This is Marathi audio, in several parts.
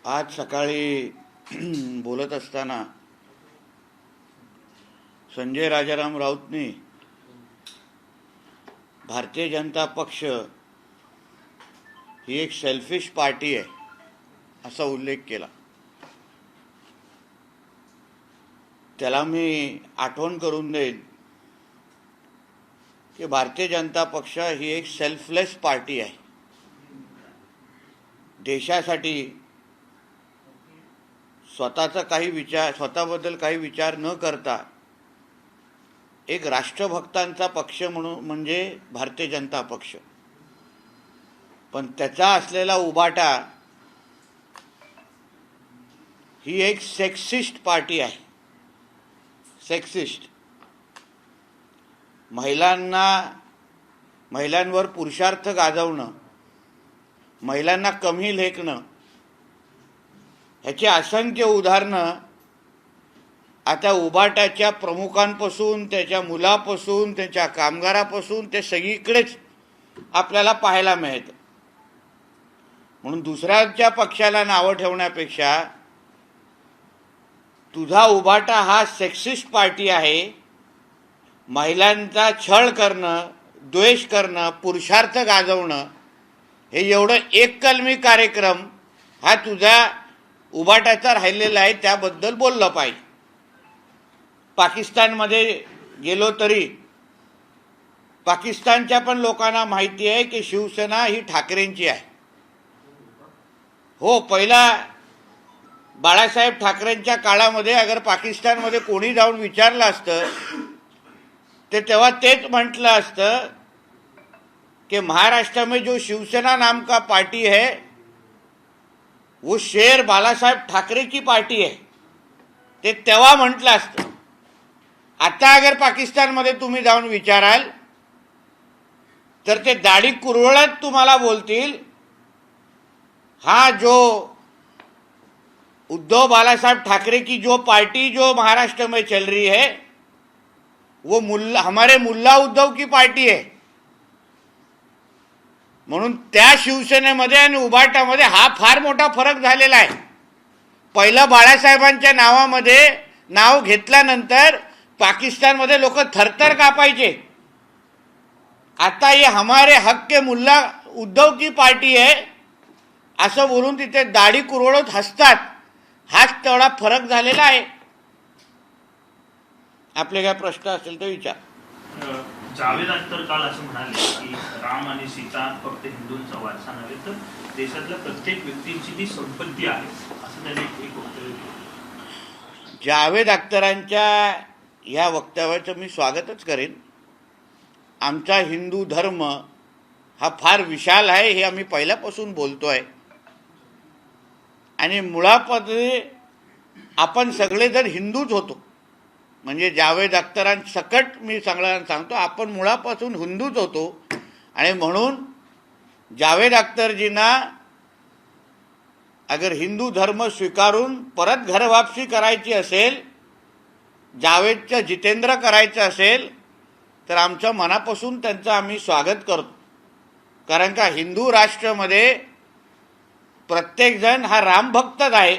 आज सकाळी बोलत असताना संजय राजाराम राऊतनी भारतीय जनता पक्ष ही एक सेल्फिश पार्टी आहे असा उल्लेख केला। त्याला मी आठवण करून देईन की भारतीय जनता पक्ष ही एक सेल्फलेस पार्टी आहे। देशासाठी स्वतःबद्दल काही विचार न करता एक राष्ट्रभक्तांचा पक्ष म्हणून म्हणजे भारतीय जनता पक्ष, पण त्याचा असलेला उबाटा ही एक सेक्सिस्ट पार्टी आहे। सेक्सिस्ट, महिलांवर पुरुषार्थ गाजवणं, महिलांना कमी लेखणं, ह्याची असंख्य उदाहरणं आता उबाटाच्या प्रमुखांपासून, त्याच्या मुलापासून, त्याच्या कामगारापासून ते सगळीकडेच आपल्याला पाहायला मिळतं। म्हणून दुसऱ्याच्या पक्षाला नावं ठेवण्यापेक्षा तुझा उबाटा हा सेक्सिस्ट पार्टी आहे, महिलांचा छळ करणं, द्वेष करणं, पुरुषार्थ गाजवणं, हे एवढं एककलमी कार्यक्रम हा तुझा उबाटाचा राहिलेला आहे, त्याबद्दल बोललं पाहिजे। पाकिस्तानमध्ये गेलो तरी पाकिस्तानच्या पण लोकांना माहिती आहे की शिवसेना ही ठाकरेंची आहे। हो, पहिला बाळासाहेब ठाकरेंच्या काळामध्ये अगर पाकिस्तानमध्ये कोणी जाऊन विचारलं असतं ते तेव्हा तेच म्हटलं असतं कि महाराष्ट्र में जो शिवसेना नाम का पार्टी है वो शेर बाळासाहेब ठाकरे की पार्टी है, ते तेव्हा म्हटलं असतं। आता अगर पाकिस्तानमध्ये तुम्ही जाऊन विचाराल तर ते दाढी कुरवळत तुम्हाला बोलतील, हाँ जो उद्धव बाळासाहेब ठाकरे की जो पार्टी जो महाराष्ट्र में चल रही है वो हमारे मुल्ला उद्धव की पार्टी है। म्हणून त्या शिवसेनेमध्ये आणि उबाटामध्ये हा फार मोठा फरक झालेला आहे। पहिलं बाळासाहेबांच्या नावामध्ये नाव घेतल्यानंतर पाकिस्तानमध्ये लोक थरथर कापायचे, आता ये हमारे हक के मुल्ला उद्धव की पार्टी है असं बोलून तिथे दाढी कुरवळत हसतात। हाच तेवढा फरक झालेला आहे। आपले काय प्रश्न असेल तर विचार। जावेद अख्तर काल असं म्हणाले की राम आणि सीता फक्त हिंदूंचा वारसा नव्हे तर देशातल्या प्रत्येक व्यक्तीची ती संपत्ती आहे असं त्यांनी एक वक्तव्य केलं। जावेद अख्तरांच्या या वक्तव्याचं मी स्वागतच करेन। आमचा हिंदू धर्म हा फार विशाल आहे हे आम्ही पहिल्यापासून बोलतोय आणि मुळामध्ये आपण सगळेजण हिंदूच होतो। म्हणजे जावेद अख्तरांसकट मी सगळ्यांना सांगतो आपण मुळापासून हिंदूच होतो आणि म्हणून जावेद अख्तरजींना अगर हिंदू धर्म स्वीकारून परत घर वापसी करायची असेल, जावेदचं जितेंद्र करायचं असेल तर आमच्या मनापासून त्यांचं आम्ही स्वागत करतो। कारण का हिंदू राष्ट्रामध्ये प्रत्येकजण हा रामभक्तच आहे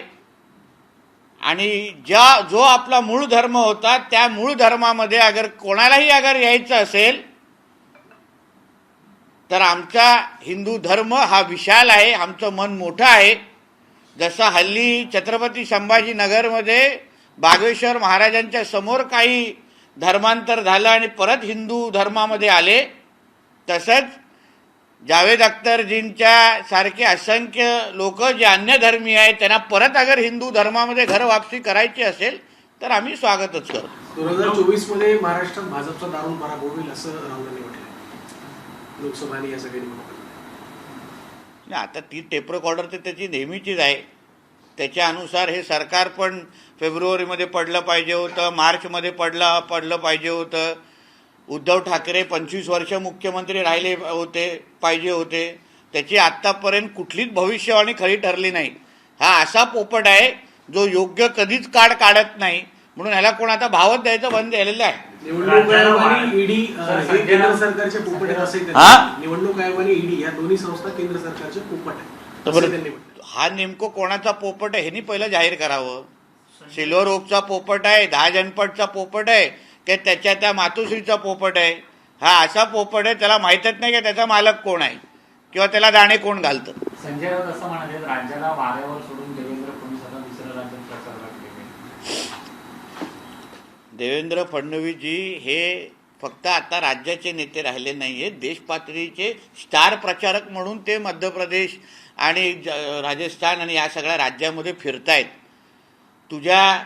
आणि जो आपला मूळ धर्म होता त्या मूळ धर्मामध्ये अगर कोणालाही अगर यायचं असेल तर आमचा हिंदू धर्म हा विशाल आहे, आमचं मन मोठं आहे। जसं हल्ली छत्रपती संभाजीनगरमध्ये बागेश्वर महाराजांच्या समोर काही धर्मांतर झालं आणि परत हिंदू धर्मामध्ये आले, तसंच जावेद अख्तरजींच्या सारखे असंख्य लोक जे अन्य धर्मी आहेत त्यांना परत अगर हिंदू धर्मामध्ये घर वापसी करायची असेल तर आम्ही स्वागतच करतो। 2024 मध्ये महाराष्ट्रात भाजपचा दारुण पराभव होईल असं राहुलांनी म्हटलं लोकसभा आणि या सगळ्या निवडणुका। आता ती टेप रेकॉर्डर तर त्याची नेहमीचीच आहे, त्याच्या अनुसार हे सरकार पण फेब्रुवारीमध्ये पडलं पाहिजे होतं, मार्चमध्ये पडलं पाहिजे होतं। उद्धव ठाकरे 25 वर्ष मुख्यमंत्री राहिले पाहिजे होते, त्याची आत्तापर्यंत कुठलीच भविष्यवाणी खरी ठरली नाही। हा असा पोपट आहे जो योग्य कधीच काढत नाही, म्हणून ह्याला कोण आता भावच द्यायचं बंद केलेलं आहे। निवडणूक आयोग आणि ईडी केंद्र सरकारचे पोपट आहेत असं, निवडणूक आयोग आणि ईडी या दोन्ही संस्था केंद्र सरकारचे पोपट आहेत। हा नेमकं कोणाचा पोपट आहे हे पहिलं जाहीर करावं. सिल्वर ओकचा पोपट आहे, 10 जनपदचा पोपट आहे, की त्याच्या त्या मातोश्रीचा पोपट आहे? हा असा पोपट आहे, त्याला माहीतच नाही की त्याचा मालक कोण आहे किंवा त्याला दाणे कोण घालतं. संजय राऊत असं म्हणाले, राज्याला वाऱ्यावर सोडून देवेंद्र फडणवीस आता दुसऱ्या राज्यात प्रचार लागले. देवेंद्र फडणवीसजी हे फक्त आता राज्याचे नेते राहिले नाही आहेत, देश पातळीचे स्टार प्रचारक म्हणून ते मध्य प्रदेश आणि राजस्थान आणि या सगळ्या राज्यामध्ये फिरतायत. तुझ्या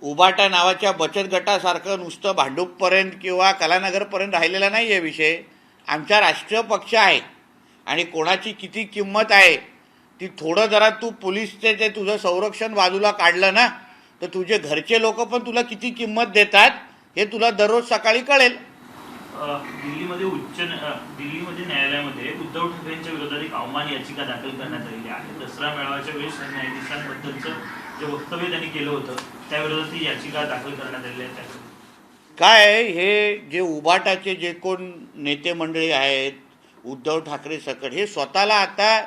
उबाटा नावाच्या बचत गटासारखं नुसतं भांडूपपर्यंत किंवा कलानगरपर्यंत राहिलेला नाही आहे विषय. आमचा राष्ट्रीय पक्ष आहे आणि कोणाची किती किंमत आहे ती थोडं जरा तू पोलीसचे ते तुझं संरक्षण बाजूला काढलं ना तर तुझे घरचे लोक पण तुला किती किंमत देतात हे तुला दररोज सकाळी कळेल. दिल्लीमध्ये न्यायालयामध्ये उद्धव ठाकरेंच्या विरोधात एक अवमान याचिका दाखल करण्यात आलेली आहे. दसरा मेळाव्याच्या वेळी न्यायाधीशांबद्दलचं जे वक्तव्य त्यांनी केलं होतं त्याविरोधात ही याचिका दाखल करण्यात आलेली आहे. काय हे जे उबाटाचे जे कोण नेते मंडळी आहेत उद्धव ठाकरे सकट हे स्वतःला आता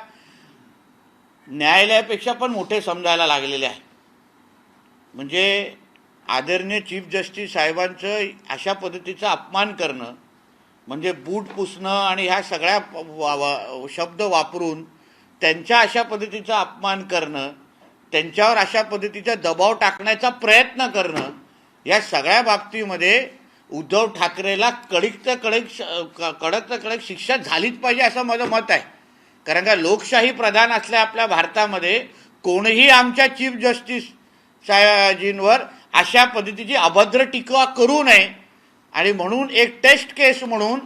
न्यायालयापेक्षा पण मोठे समजायला लागलेले आहे. म्हणजे आदरणीय चीफ जस्टिस साहेबांचं अशा पद्धतीचा अपमान करणं म्हणजे बूट पुसणं आणि ह्या सगळ्या शब्द वापरून त्यांच्या अशा पद्धतीचा अपमान करणं, त्यांच्यावर अशा पद्धतीचा दबाव टाकण्याचा प्रयत्न करणं, या सगळ्या बाबतीमध्ये उद्धव ठाकरेला कडक शिक्षा झालीच पाहिजे असं माझं मत आहे. कारण का लोकशाही प्रधान असल्या आपल्या भारतामध्ये कोणीही आमच्या चीफ जस्टिस साहेबांवर अशा पद्धतीची अभद्र टीका करू नये आणि म्हणून एक टेस्ट केस म्हणून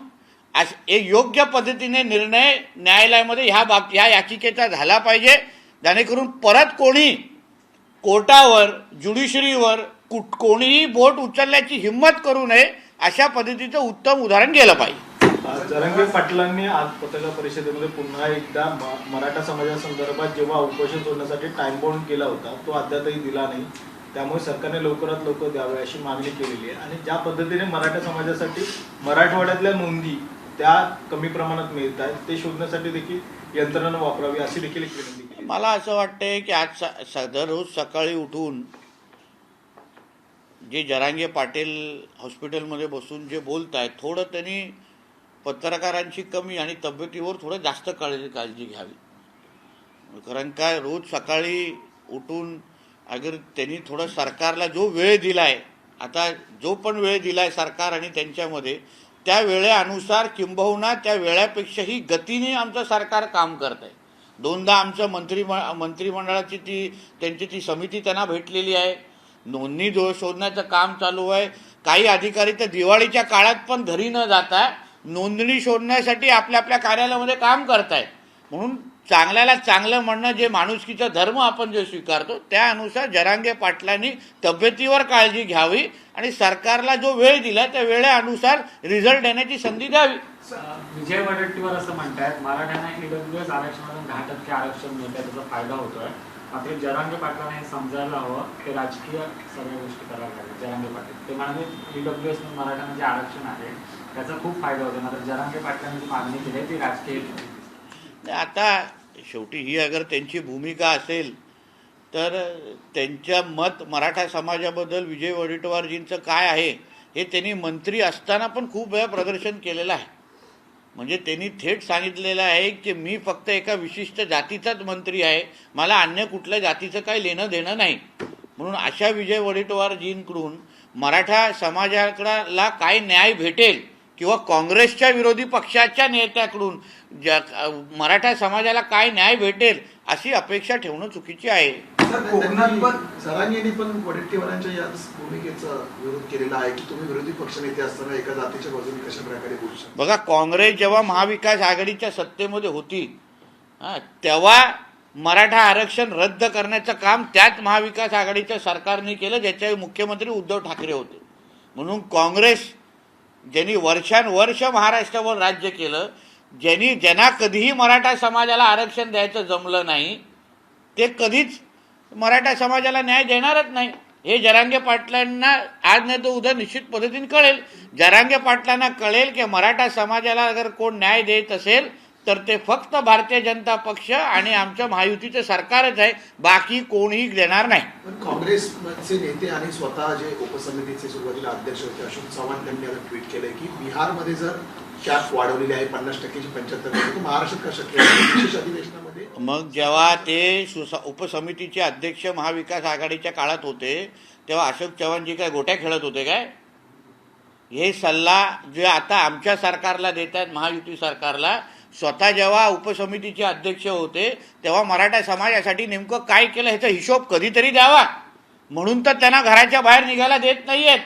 एक योग्य पद्धतीने निर्णय न्यायालयामध्ये ह्या याचिकेचा झाला पाहिजे, जेणेकरून परत कोणी कोर्टावर ज्युडिशरीवर कोणीही बोट उचलण्याची हिंमत करू नये अशा पद्धतीचं उत्तम उदाहरण गेलं पाहिजे. जरांगे पाटलांनी आज पत्रकार परिषदेमध्ये पुन्हा एकदा मराठा समाजासंदर्भात जेव्हा उपोषण सोडण्यासाठी टाइम बाउंड केला होता तो अद्यापही दिला नाही, त्यामुळे सरकारने लवकरात लवकर द्यावे अशी मागणी केलेली आहे. आणि ज्या पद्धतीने मराठा समाजासाठी मराठवाड्यातल्या नोंदी त्या कमी प्रमाणात मिळत आहेत ते शोधण्यासाठी देखील यंत्रणा वापरावी अशी देखील एक विनंती केली. मला असं वाटतंय की आज दररोज सकाळी उठून जे जरांगे पाटील हॉस्पिटलमध्ये बसून जे बोलत आहेत थोडं त्यांनी पत्रकारांची कमी आणि तब्येतीवर थोडं जास्त काळजी घ्यावी. कारण काय रोज सकाळी उठून अगर त्यांनी थोडं सरकारला जो वेळ दिलाय, आता जो पण वेळ दिलाय सरकार आणि त्यांच्यामध्ये त्या वेळेनुसार किंबहुना त्या वेळापेक्षाही गतीने आमचं सरकार काम करत आहे. दोनदा आमचं मंत्रिमंडळाची त्यांची ती समिती त्यांना भेटलेली आहे, नोंदणी शोधण्याचं काम चालू आहे. काही अधिकारी तर दिवाळीच्या काळात पण घरी न जाता नोंदणी शोधण्यासाठी आपल्या आपल्या कार्यालयामध्ये काम करतायत. म्हणून चांगल्याला चांगलं म्हणणं जे माणुसकीचा धर्म आपण जे स्वीकारतो त्यानुसार जरांगे पाटलांनी तब्येतीवर काळजी घ्यावी आणि सरकारला जो वेळ दिला त्या वेळेनुसार रिझल्ट देण्याची संधी द्यावी. विजय वडेट्टीवार असं म्हणतात मराठ्यांना ईडब्ल्यूएस आरक्षणातून 10% आरक्षण मिळतंय, त्याचा फायदा होतोय. मात्र जरांगे पाटलांना हे समजायला हवं की राजकीय सगळ्या गोष्टी करायला लागल्या. जरांगे पाटील ते म्हणाले ईडब्ल्यूएस मराठ्यांना जे आरक्षण आहे त्याचा खूप फायदा होतो, मात्र जरांगे पाटलांनी जी मागणी केली ती राजकीय. आता शेवटी ही अगर त्यांची भूमिका असेल तर त्यांच्या मत मराठा समाजाबद्दल विजय वडेट्टीवारजींचं काय आहे हे त्यांनी मंत्री असताना पण खूप वेळा प्रदर्शन केलेलं आहे. म्हणजे त्यांनी थेट सांगितलेलं आहे की मी फक्त एका विशिष्ट जातीचाच मंत्री आहे, मला अन्य कुठल्या जातीचं काही लेणं देणं नाही. म्हणून अशा विजय वडेट्टीवारजींकडून मराठा समाजाला काय न्याय भेटेल किंवा काँग्रेसच्या विरोधी पक्षाच्या नेत्याकडून मराठा समाजाला काय न्याय भेटेल अशी अपेक्षा ठेवणं चुकीची आहे. कोकणात पण जरांगेंनी पण वडेट्टीवारांच्या याच भूमिकेचा विरोध केलेला आहे की तुम्ही विरोधी पक्षनेते असताना एका जातीच्या बाजूने कशा प्रकारे बोलू शकता. बघा, काँग्रेस जेव्हा महाविकास आघाडीच्या सत्तेमध्ये होती तेव्हा मराठा आरक्षण रद्द करण्याचं काम त्याच महाविकास आघाडीच्या सरकारने केलं ज्याचे मुख्यमंत्री उद्धव ठाकरे होते. म्हणून काँग्रेस ज्यांनी वर्षानुवर्ष महाराष्ट्रावर राज्य केलं, ज्यांना कधीही मराठा समाजाला आरक्षण द्यायचं जमलं नाही ते कधीच मराठा समाजाला न्याय देणारच नाही. हे जरांगे पाटलांना आज नाही तर उद्या निश्चित पद्धतीने कळेल. जरांगे पाटलांना कळेल की मराठा समाजाला अगर कोण न्याय देत असेल तर ते फक्त भारतीय जनता पक्ष आणि आमच्या महायुतीचं सरकारच आहे, बाकी कोणीही देणार नाही. पण काँग्रेसचे नेते आणि स्वतः जे उपसमितीचे सुरुवातीला अध्यक्ष होते अशोक चव्हाण त्यांनी आता ट्विट केलंय की बिहारमध्ये जर कॅप वाढवलेली आहे 50% ची 75%, तर महाराष्ट्रात का शक्य आहे? विशेष अधिवेशनामध्ये मग जेव्हा ते उपसमितीचे अध्यक्ष महाविकास आघाडीच्या काळात होते तेव्हा अशोक चव्हाणजी काय गोट्या खेळत होते काय? हे सल्ला जे आता आमच्या सरकारला देत आहेत, महायुती सरकारला, स्वतः जेव्हा उपसमितीचे अध्यक्ष होते तेव्हा मराठा समाजासाठी नेमकं काय केलं ह्याचा हिशोब कधीतरी द्यावा. म्हणून तर त्यांना घराच्या बाहेर निघायला देत नाहीयेत.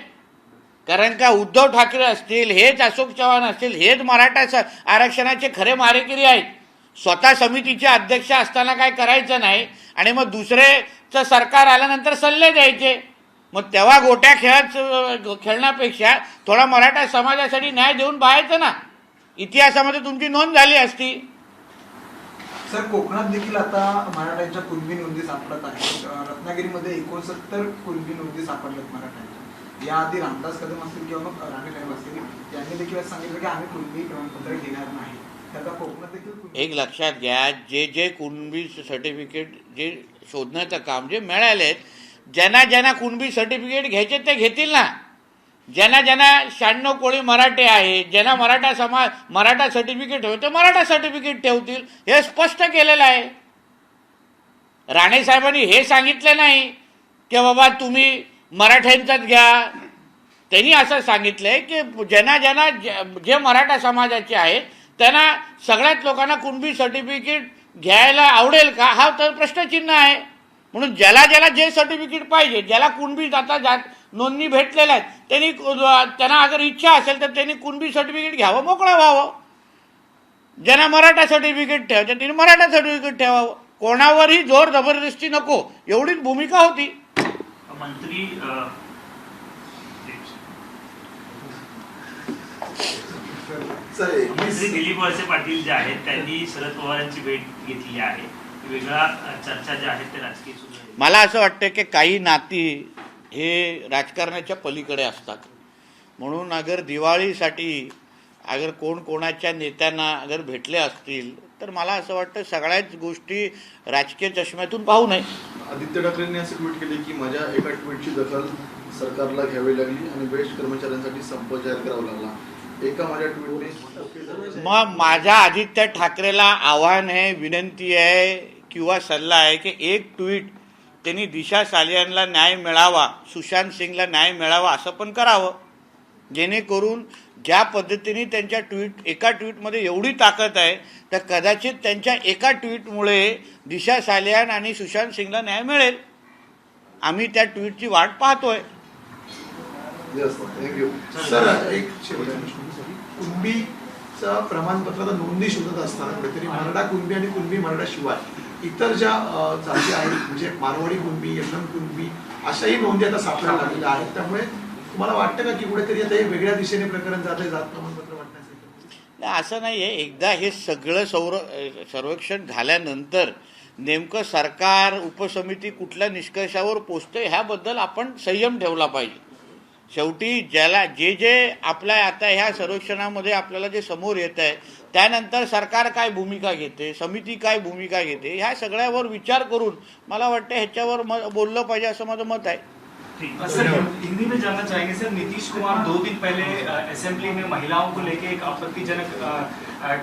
कारण का उद्धव ठाकरे असतील, हेच अशोक चव्हाण असतील, हेच मराठा आरक्षणाचे खरे मारेकरी आहेत. स्वतः समितीचे अध्यक्ष असताना काय करायचं नाही आणि मग दुसरेचं सरकार आल्यानंतर सल्ले द्यायचे. मग तेव्हा गोट्या खेळण्यापेक्षा थोडा मराठा समाजासाठी न्याय देऊन पाहायचं ना. इतिहासामध्ये तुमची नोंद झाली असती. सर, कोकणात देखील आता मराठ्यांच्या कुणबी नोंदी सापडत आहेत. रत्नागिरीमध्ये 69 कुणबी नोंदी सापडल्यात मराठ्यांच्या. याआधी रामदास कदम असतील किंवा मग राणेसाहेब असतील, यांनी देखील असं सांगितलं की आम्ही कुणबी प्रमाणपत्र घेणार नाही. त्याचा कोकणात देखील एक लक्षात घ्या, जे कुणबी सर्टिफिकेट जे शोधण्याचं काम जे मिळालेत, ज्यांना कुणबी सर्टिफिकेट घ्यायचे ते घेतील ना. ज्यांना 96 कोळी मराठे आहे, ज्यांना मराठा सर्टिफिकेट होते मराठा सर्टिफिकेट ठेवतील. हे स्पष्ट केलेलं आहे. राणे साहेबांनी हे सांगितलं नाही की बाबा तुम्ही मराठ्यांचाच घ्या. त्यांनी असं सांगितलंय की ज्यांना जे मराठा समाजाचे आहेत त्यांना सगळ्याच लोकांना कुणबी सर्टिफिकेट घ्यायला आवडेल का, हा तर प्रश्नचिन्ह आहे. म्हणून ज्याला जे सर्टिफिकेट पाहिजे, ज्याला कुणबी आता नोंदणी भेटलेल्या आहेत, त्यांना अगर इच्छा असेल तर त्यांनी कुणबी सर्टिफिकेट घ्यावं, मोकळं व्हावं. ज्यांना मराठा सर्टिफिकेट ठेवायचं त्यांनी मराठा सर्टिफिकेट ठेवावं. कोणावरही जोर जबरदस्ती नको, एवढीच भूमिका होती. मंत्री दिलीप वळसे पाटील जे आहेत त्यांनी शरद पवारांची भेट घेतली आहे. वेगळा चर्चा ज्या आहेत ते राजकीय सुरू आहे. मला असं वाटतं की काही नाती हे राजकारणाच्या पलीकडे असतात. म्हणून अगर दिवाळीसाठी अगर कोणाच्या नेत्यांना अगर भेटले असतील तर मला असं वाटतं सगळ्याच गोष्टी राजकीय चष्म्यातून पाहू नये. आदित्य ठाकरेंनी असे ट्विट केले की माझ्या एका ट्विटची दखल सरकारला घ्यावी लागली आणि बेस्ट कर्मचाऱ्यांसाठी संप जाहीर करावा लागला. एका माझ्या ट्विटने मग माझ्या आदित्य ठाकरेला आव्हान आहे, विनंती आहे किंवा सल्ला आहे की एक ट्विट त्यांनी दिशा सालियानला न्याय मिळावा, सुशांत सिंगला न्याय मिळावा असं पण करावं. जेणेकरून ज्या पद्धतीने त्यांच्या एका ट्विटमध्ये एवढी ताकद आहे तर कदाचित त्यांच्या एका ट्विटमुळे दिशा सालियान आणि सुशांत सिंगला न्याय मिळेल. आम्ही त्या ट्विटची वाट पाहतोय. थँक्यू. सर, एक शेवटचा प्रश्न. कुणबीचं प्रमाणपत्र नोंदणी शोधत असताना कुठेतरी मराठा कुणबी आणि कुणबी मराठा शिवाय इतर ज्या जाती आहेत, म्हणजे मारवाडी कुणबी, यमन कुणबी, अशाही नोंदी आता सापडायला लागलेल्या आहेत. त्यामुळे तुम्हाला वाटतं का की कुठेतरी आता हे वेगळ्या दिशेने प्रकरण जाते, जात प्रमाणपत्र वाटण्यासाठी? असं नाही आहे. एकदा हे सगळं सर्वेक्षण झाल्यानंतर नेमकं सरकार उपसमिती कुठल्या निष्कर्षावर पोचते ह्याबद्दल आपण संयम ठेवला पाहिजे. शेवटी जे आपल्या आता ह्या सर्वेक्षणामध्ये आपल्याला जे समोर येत आहे त्यानंतर सरकार काय भूमिका घेते, समिती काय भूमिका घेते, ह्या सगळ्यावर विचार करून मला वाटतं ह्याच्यावर बोललं पाहिजे असं माझं मत आहे. सर, हिंदी में जानना चाहेंगे सर, नीतीश कुमार 2 दिन पहले असेंबली में महिलाओं को लेके एक आपत्तिजनक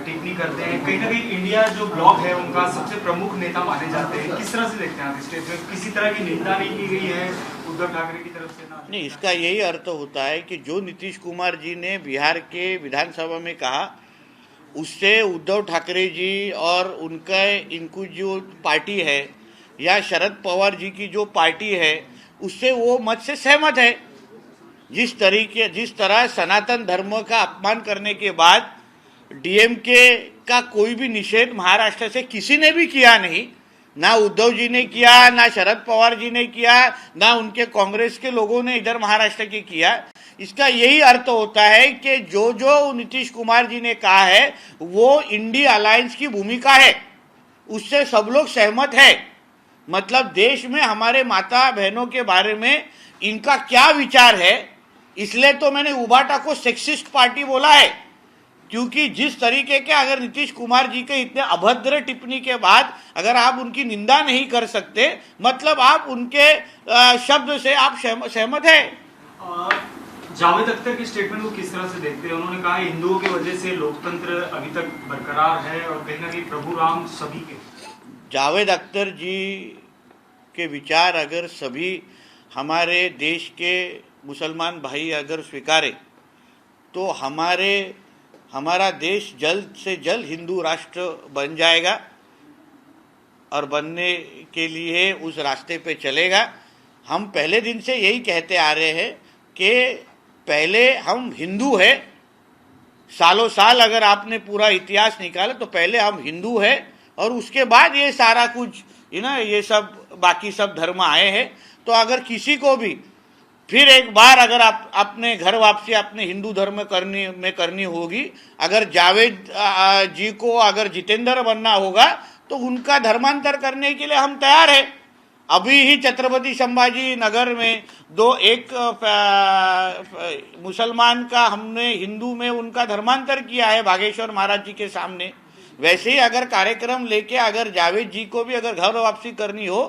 टिप्पणी करते हैं. कहीं ना कहीं इंडिया जो ब्लॉक है उनका सबसे प्रमुख नेता माने जाते हैं. किस तरह से देखते हैं आप स्टेटमेंट? किसी तरह की निंदा नहीं की गई है उद्धव ठाकरे की तरफ से? नहीं, इसका यही अर्थ होता है कि जो नीतीश कुमार जी ने बिहार के विधानसभा में कहा उससे उद्धव ठाकरे जी और इनको जो पार्टी है या शरद पवार जी की जो पार्टी है उससे वो मत से सहमत है. जिस तरह सनातन धर्म का अपमान करने के बाद डीएमके का कोई भी निषेध महाराष्ट्र से किसी ने भी किया नहीं, ना उद्धव जी ने किया, ना शरद पवार जी ने किया, ना उनके कांग्रेस के लोगों ने इधर महाराष्ट्र के किया. इसका यही अर्थ होता है कि जो नीतीश कुमार जी ने कहा है वो इंडी अलायंस की भूमिका है, उससे सब लोग सहमत है. मतलब देश में हमारे माता बहनों के बारे में इनका क्या विचार है, इसलिए तो मैंने उबाटा को सेक्सिस्ट पार्टी बोला है. क्योंकि जिस तरीके के अगर नीतीश कुमार जी के इतने अभद्र टिप्पणी के बाद अगर आप उनकी निंदा नहीं कर सकते, मतलब आप उनके शब्द से आप सहमत है। जावेद अख्तर की स्टेटमेंट को किस तरह से देखते हैं? उन्होंने कहा हिंदुओं की वजह से लोकतंत्र अभी तक बरकरार है और कहीं ना कहीं प्रभु राम सभी के। जावेद अख्तर जी के विचार अगर सभी हमारे देश के मुसलमान भाई अगर स्वीकारे तो हमारा देश जल्द से जल्द हिंदू राष्ट्र बन जाएगा और बनने के लिए उस रास्ते पे चलेगा। हम पहले दिन से यही कहते आ रहे हैं कि पहले हम हिंदू हैं, सालों साल अगर आपने पूरा इतिहास निकाला तो पहले हम हिंदू हैं और उसके बाद ये सारा कुछ ये सब बाकी सब धर्म आए हैं। तो अगर किसी को भी फिर एक बार अगर आप अपने घर वापसी अपने हिंदू धर्म करनी होगी, अगर जावेद जी को अगर जितेंद्र बनना होगा तो उनका धर्मांतर करने के लिए हम तैयार हैं। अभी ही छत्रपति संभाजी नगर में एक मुसलमान का हमने हिंदू में उनका धर्मांतर किया है बागेश्वर महाराज जी के सामने। वैसे ही अगर कार्यक्रम लेके अगर जावेद जी को भी अगर घर वापसी करनी हो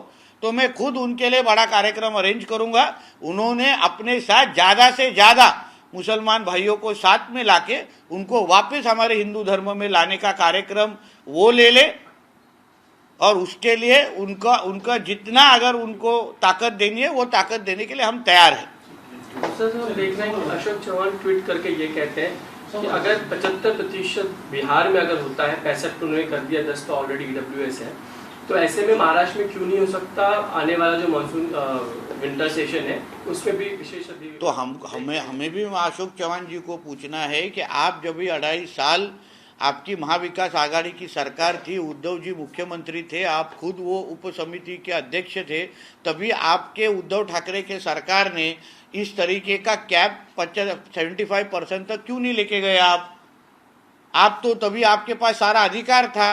तो मैं खुद उनके लिए बड़ा कार्यक्रम अरेंज करूंगा। उन्होंने अपने साथ ज़्यादा से ज़्यादा मुसलमान भाइयों को साथ में लाके उनको वापस हमारे हिंदू धर्म में लाने का कार्यक्रम वो ले ले और उसके लिए उनका जितना अगर उनको ताकत देनी है वो ताकत देने के लिए हम तैयार हैं। सर देख रहे हैं अशोक चौहान ट्वीट करके ये कहते हैं कि अगर 75% बिहार में अगर होता है, 65 उन्होंने कर दिया, 10 तो ऑलरेडी EWS है, तो ऐसे में महाराष्ट्र में क्यों नहीं हो सकता? आने वाला जो मानसून विंटर सेशन है उसमें भी विशेष तो हमें भी अशोक चौहान जी को पूछना है कि आप जब भी 2.5 साल आपकी महाविकास आघाड़ी की सरकार थी, उद्धव जी मुख्यमंत्री थे, आप खुद वो उप समिति के अध्यक्ष थे, तभी आपके उद्धव ठाकरे के सरकार ने इस तरीके का कैप 75% तक क्यों नहीं लेके गए? आप तो तभी आपके पास सारा अधिकार था।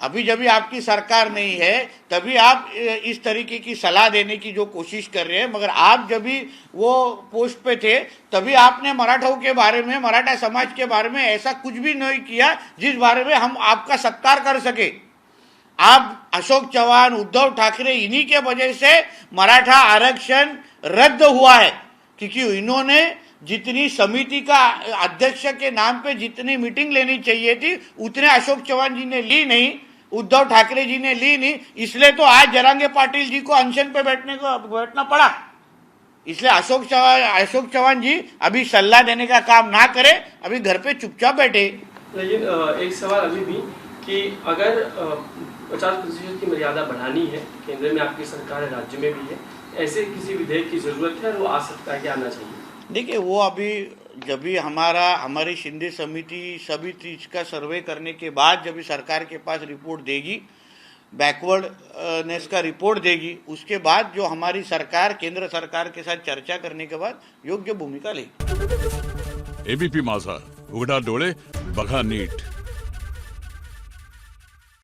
अभी जब भी आपकी सरकार नहीं है तभी आप इस तरीके की सलाह देने की जो कोशिश कर रहे हैं, मगर आप जब भी वो पोस्ट पे थे तभी आपने मराठों के बारे में, मराठा समाज के बारे में ऐसा कुछ भी नहीं किया जिस बारे में हम आपका सत्कार कर सके। आप अशोक चौहान, उद्धव ठाकरे, इन्हीं के वजह से मराठा आरक्षण रद्द हुआ है, क्योंकि इन्होंने जितनी समिति का अध्यक्ष के नाम पे जितनी मीटिंग लेनी चाहिए थी उतने अशोक चौहान जी ने ली नहीं, उद्धव ठाकरे जी ने ली नहीं, इसलिए तो आज जरांगे पाटिल जी को अनशन पे बैठना पड़ा। इसलिए अशोक चौहान जी अभी सलाह देने का काम ना करे, अभी घर पे चुपचाप बैठे। लेकिन एक सवाल अभी भी कि अगर 50% की मर्यादा बढ़ानी है, केंद्र में आपकी सरकार है, राज्य में भी है, ऐसे किसी विधेयक की जरूरत है और वो आ सकता है कि आना चाहिए? देखिए, वो अभी जब भी हमारी शिंदे समिति सभी चीज का सर्वे करने के बाद जब भी सरकार के पास रिपोर्ट देगी, बैकवर्डनेस का रिपोर्ट देगी, उसके बाद जो हमारी सरकार केंद्र सरकार के साथ चर्चा करने के बाद योग्य भूमिका लेगी। ABP माझा, उघडा डोळे बघा नीट।